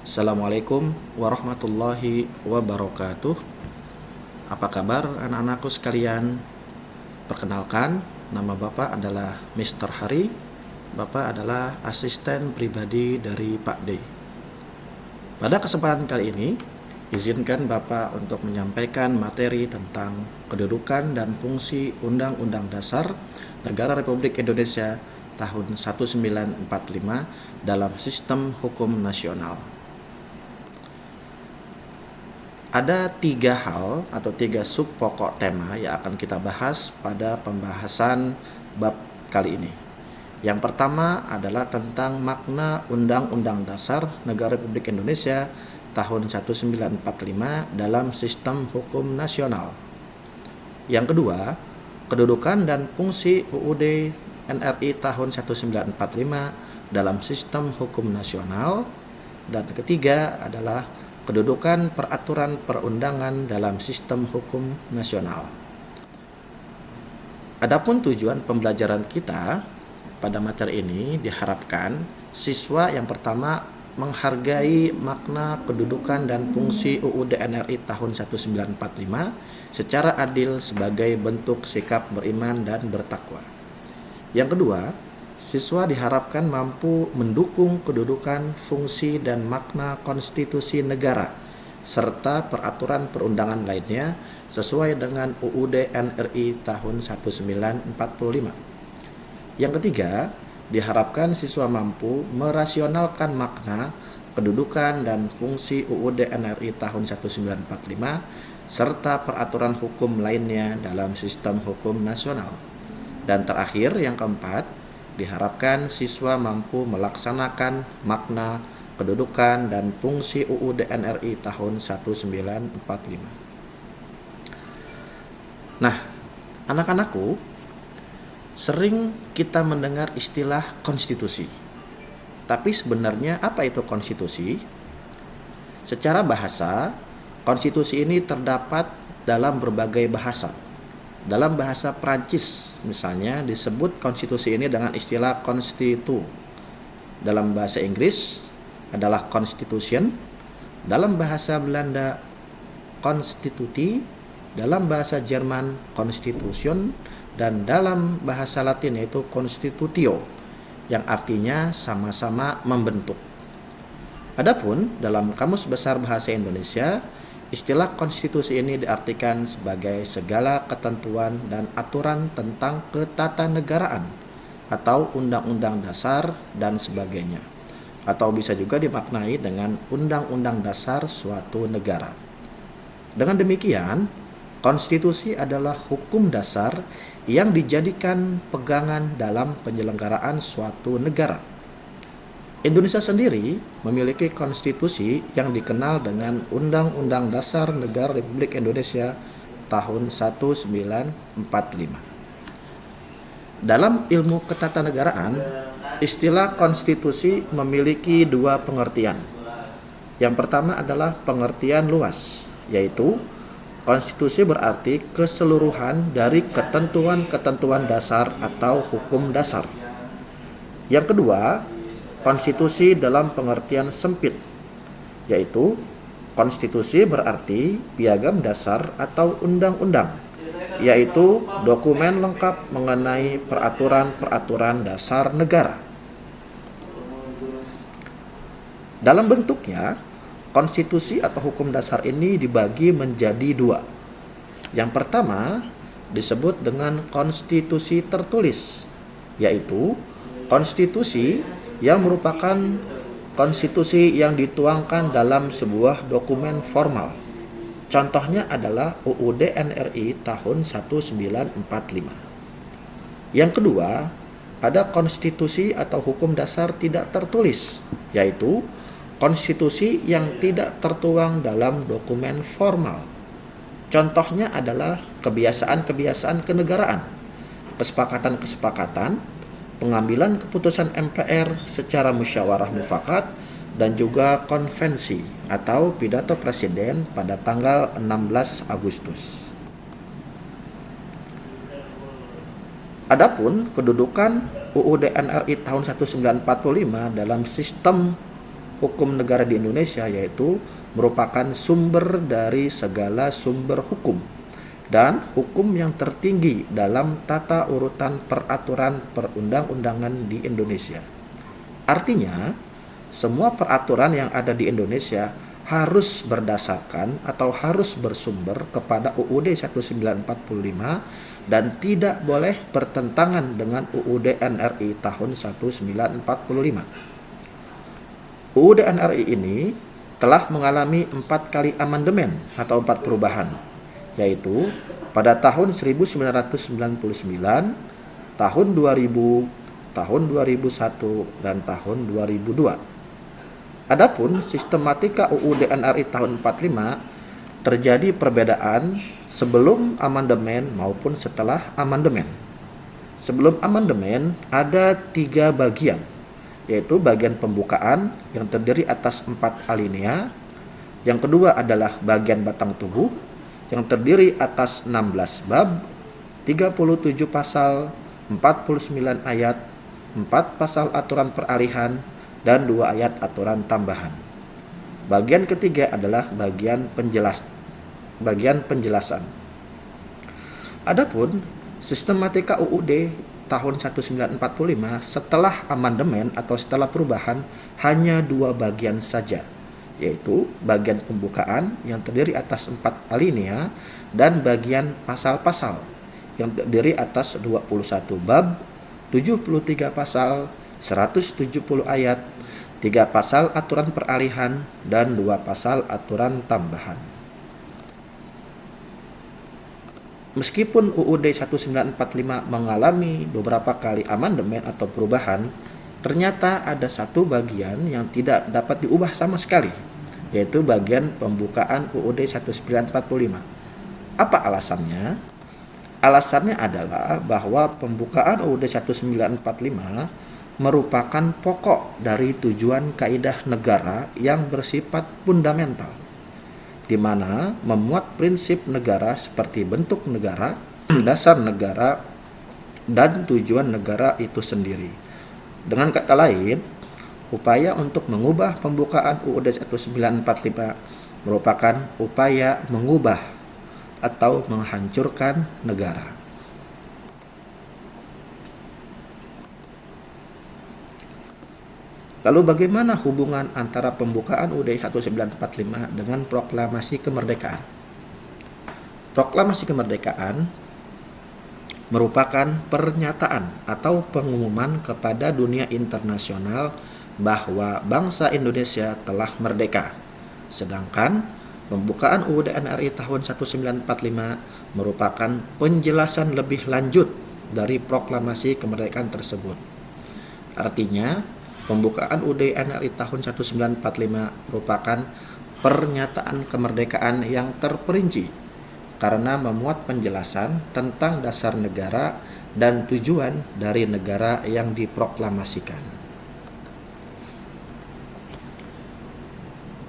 Assalamualaikum warahmatullahi wabarakatuh. Apa kabar anak-anakku sekalian? Perkenalkan, nama Bapak adalah Mr. Hari. Bapak adalah asisten pribadi dari Pak D. Pada kesempatan kali ini, izinkan Bapak untuk menyampaikan materi tentang kedudukan dan fungsi Undang-Undang Dasar Negara Republik Indonesia tahun 1945 dalam sistem hukum nasional. Ada 3 hal atau 3 sub pokok tema yang akan kita bahas pada pembahasan bab kali ini. Yang pertama adalah tentang makna Undang-Undang Dasar Negara Republik Indonesia tahun 1945 dalam sistem hukum nasional. Yang kedua, kedudukan dan fungsi UUD NRI tahun 1945 dalam sistem hukum nasional. Dan ketiga adalah kedudukan peraturan perundangan dalam sistem hukum nasional. Adapun tujuan pembelajaran kita pada materi ini diharapkan siswa yang pertama menghargai makna kedudukan dan fungsi UUD NRI tahun 1945 secara adil sebagai bentuk sikap beriman dan bertakwa. Yang kedua, siswa diharapkan mampu mendukung kedudukan, fungsi, dan makna konstitusi negara serta peraturan perundangan lainnya sesuai dengan UUD NRI tahun 1945. Yang ketiga, diharapkan siswa mampu merasionalkan makna, kedudukan, dan fungsi UUD NRI tahun 1945 serta peraturan hukum lainnya dalam sistem hukum nasional. Dan terakhir, yang keempat, diharapkan siswa mampu melaksanakan makna, kedudukan, dan fungsi UUD NRI tahun 1945. Nah, anak-anakku, sering kita mendengar istilah konstitusi. Tapi sebenarnya apa itu konstitusi? Secara bahasa, konstitusi ini terdapat dalam berbagai bahasa. Dalam bahasa Prancis misalnya disebut konstitusi ini dengan istilah constitu. Dalam bahasa Inggris adalah constitution. Dalam bahasa Belanda constitutie. Dalam bahasa Jerman constitution. Dan dalam bahasa Latin yaitu constitutio, yang artinya sama-sama membentuk. Adapun dalam Kamus Besar Bahasa Indonesia, istilah konstitusi ini diartikan sebagai segala ketentuan dan aturan tentang ketatanegaraan atau undang-undang dasar dan sebagainya. Atau bisa juga dimaknai dengan undang-undang dasar suatu negara. Dengan demikian, konstitusi adalah hukum dasar yang dijadikan pegangan dalam penyelenggaraan suatu negara. Indonesia sendiri memiliki konstitusi yang dikenal dengan Undang-Undang Dasar Negara Republik Indonesia tahun 1945. Dalam ilmu ketatanegaraan, istilah konstitusi memiliki 2 pengertian. Yang pertama adalah pengertian luas, yaitu konstitusi berarti keseluruhan dari ketentuan-ketentuan dasar atau hukum dasar. Yang kedua, konstitusi dalam pengertian sempit, yaitu konstitusi berarti piagam dasar atau undang-undang, yaitu dokumen lengkap mengenai peraturan-peraturan dasar negara. Dalam bentuknya, konstitusi atau hukum dasar ini dibagi menjadi 2. Yang pertama disebut dengan konstitusi tertulis, yaitu konstitusi yang merupakan konstitusi yang dituangkan dalam sebuah dokumen formal. Contohnya adalah UUD NRI tahun 1945. Yang kedua, ada konstitusi atau hukum dasar tidak tertulis, yaitu konstitusi yang tidak tertuang dalam dokumen formal. Contohnya adalah kebiasaan-kebiasaan kenegaraan, kesepakatan-kesepakatan, pengambilan keputusan MPR secara musyawarah mufakat, dan juga konvensi atau pidato presiden pada tanggal 16 Agustus. Adapun kedudukan UUD NRI tahun 1945 dalam sistem hukum negara di Indonesia, yaitu merupakan sumber dari segala sumber hukum dan hukum yang tertinggi dalam tata urutan peraturan perundang-undangan di Indonesia. Artinya, semua peraturan yang ada di Indonesia harus berdasarkan atau harus bersumber kepada UUD 1945 dan tidak boleh bertentangan dengan UUD NRI tahun 1945. UUD NRI ini telah mengalami 4 kali amandemen atau 4 perubahan, yaitu pada tahun 1999, tahun 2000, tahun 2001, dan tahun 2002. Adapun sistematika UUD NRI tahun 45 terjadi perbedaan sebelum amandemen maupun setelah amandemen. Sebelum amandemen ada 3 bagian, yaitu bagian pembukaan yang terdiri atas 4 alinea. Yang kedua adalah bagian batang tubuh yang terdiri atas 16 bab, 37 pasal, 49 ayat, 4 pasal aturan peralihan, dan 2 ayat aturan tambahan. Bagian ketiga adalah bagian penjelasan. Adapun sistematika UUD tahun 1945 setelah amandemen atau setelah perubahan hanya 2 bagian saja, yaitu bagian pembukaan yang terdiri atas 4 alinea dan bagian pasal-pasal yang terdiri atas 21 bab, 73 pasal, 170 ayat, 3 pasal aturan peralihan, dan 2 pasal aturan tambahan. Meskipun UUD 1945 mengalami beberapa kali amandemen atau perubahan, ternyata ada satu bagian yang tidak dapat diubah sama sekali, yaitu bagian pembukaan UUD 1945. Apa alasannya? Alasannya adalah bahwa pembukaan UUD 1945 merupakan pokok dari tujuan kaidah negara yang bersifat fundamental, di mana memuat prinsip negara seperti bentuk negara, dasar negara, dan tujuan negara itu sendiri. Dengan kata lain, upaya untuk mengubah pembukaan UUD 1945 merupakan upaya mengubah atau menghancurkan negara. Lalu bagaimana hubungan antara pembukaan UUD 1945 dengan proklamasi kemerdekaan? Proklamasi kemerdekaan merupakan pernyataan atau pengumuman kepada dunia internasional bahwa bangsa Indonesia telah merdeka. Sedangkan pembukaan UUD NRI tahun 1945 merupakan penjelasan lebih lanjut dari proklamasi kemerdekaan tersebut. Artinya, pembukaan UUD NRI tahun 1945 merupakan pernyataan kemerdekaan yang terperinci karena memuat penjelasan tentang dasar negara dan tujuan dari negara yang diproklamasikan.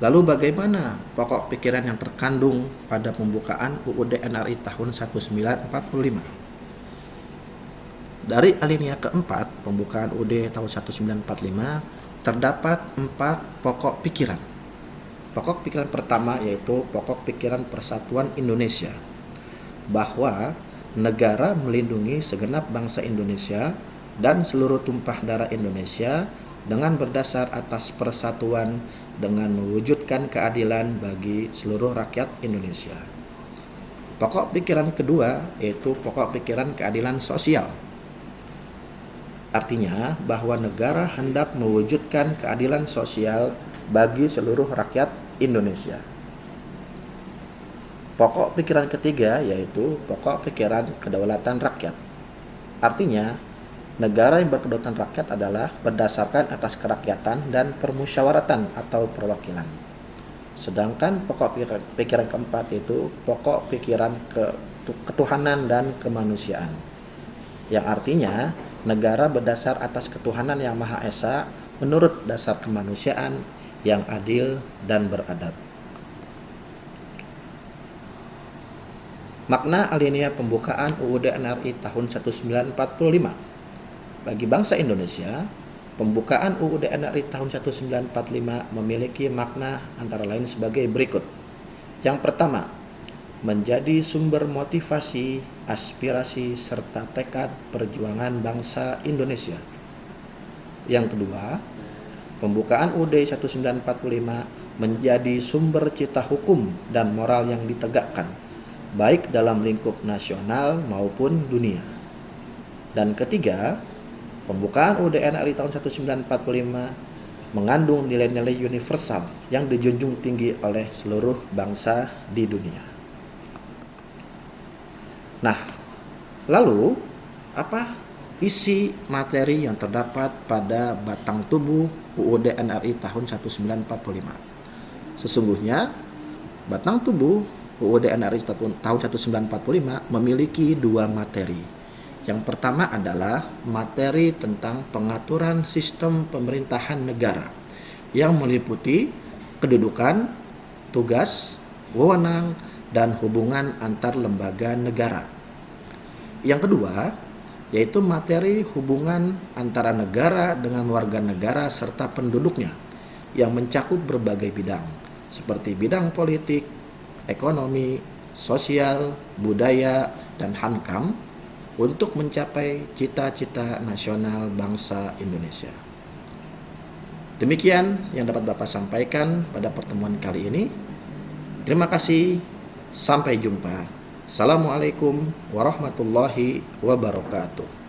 Lalu bagaimana pokok pikiran yang terkandung pada pembukaan UUD NRI tahun 1945? Dari alinea keempat pembukaan UUD tahun 1945 terdapat 4 pokok pikiran. Pokok pikiran pertama yaitu pokok pikiran persatuan Indonesia, bahwa negara melindungi segenap bangsa Indonesia dan seluruh tumpah darah Indonesia dengan berdasar atas persatuan dengan mewujudkan keadilan bagi seluruh rakyat Indonesia. Pokok pikiran kedua yaitu pokok pikiran keadilan sosial. Artinya bahwa negara hendak mewujudkan keadilan sosial bagi seluruh rakyat Indonesia. Pokok pikiran ketiga yaitu pokok pikiran kedaulatan rakyat. Artinya, negara yang berkedaulatan rakyat adalah berdasarkan atas kerakyatan dan permusyawaratan atau perwakilan. Sedangkan pokok pikiran keempat yaitu pokok pikiran ketuhanan dan kemanusiaan. Yang artinya, negara berdasar atas ketuhanan yang Maha Esa menurut dasar kemanusiaan yang adil dan beradab. Makna alinea pembukaan UUD NRI tahun 1945. Bagi bangsa Indonesia, Pembukaan UUD NRI tahun 1945 memiliki makna antara lain sebagai berikut. Yang pertama, menjadi sumber motivasi, aspirasi, serta tekad perjuangan bangsa Indonesia. Yang kedua, pembukaan UUD 1945 menjadi sumber cita hukum dan moral yang ditegakkan, baik dalam lingkup nasional maupun dunia. Dan ketiga, pembukaan UUD NRI tahun 1945 mengandung nilai-nilai universal yang dijunjung tinggi oleh seluruh bangsa di dunia. Nah, lalu apa isi materi yang terdapat pada batang tubuh UUD NRI tahun 1945? Sesungguhnya, batang tubuh UUD NRI tahun 1945 memiliki dua materi. Yang pertama adalah materi tentang pengaturan sistem pemerintahan negara yang meliputi kedudukan, tugas, wewenang, dan hubungan antar lembaga negara. Yang kedua, yaitu materi hubungan antara negara dengan warga negara serta penduduknya yang mencakup berbagai bidang, seperti bidang politik, ekonomi, sosial, budaya, dan hankam, untuk mencapai cita-cita nasional bangsa Indonesia. Demikian yang dapat Bapak sampaikan pada pertemuan kali ini. Terima kasih, sampai jumpa. Assalamualaikum warahmatullahi wabarakatuh.